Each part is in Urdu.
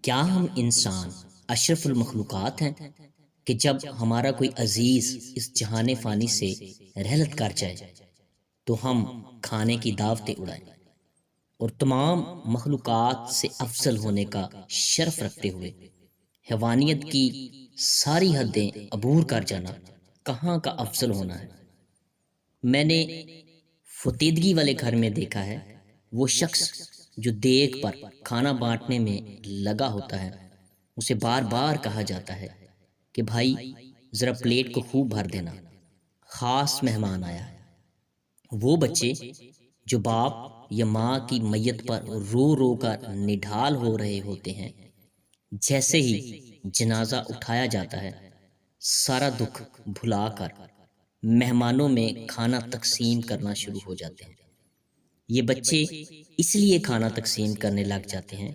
کیا ہم انسان اشرف المخلوقات ہیں کہ جب ہمارا کوئی عزیز اس جہان فانی سے رحلت کر جائے تو ہم کھانے کی دعوتیں اڑائیں اور تمام مخلوقات سے افضل ہونے کا شرف رکھتے ہوئے حیوانیت کی ساری حدیں عبور کر جانا کہاں کا افضل ہونا ہے؟ میں نے فتیدگی والے گھر میں دیکھا ہے وہ شخص جو دیگ پر کھانا بانٹنے میں لگا ہوتا ہے اسے بار بار کہا جاتا ہے کہ بھائی ذرا پلیٹ کو خوب بھر دینا، خاص مہمان آیا ہے۔ وہ بچے جو باپ یا ماں کی میت پر رو رو کر نڈھال ہو رہے ہوتے ہیں، جیسے ہی جنازہ اٹھایا جاتا ہے سارا دکھ بھلا کر مہمانوں میں کھانا تقسیم کرنا شروع ہو جاتے ہیں۔ یہ بچے اس لیے کھانا تقسیم کرنے لگ جاتے ہیں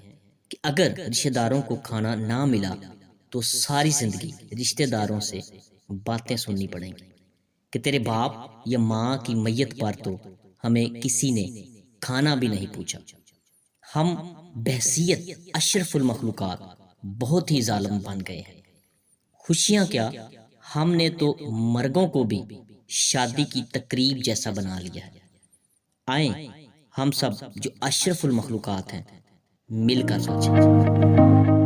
کہ اگر رشتہ داروں کو کھانا نہ ملا تو ساری زندگی رشتہ داروں سے باتیں سننی پڑیں گی کہ تیرے باپ یا ماں کی میت پر تو ہمیں کسی نے کھانا بھی نہیں پوچھا۔ ہم بحیثیت اشرف المخلوقات بہت ہی ظالم بن گئے ہیں۔ خوشیاں کیا، ہم نے تو مرگوں کو بھی شادی کی تقریب جیسا بنا لیا ہے۔ آئیں ہم سب جو اشرف المخلوقات ہیں مل کر سوچیں۔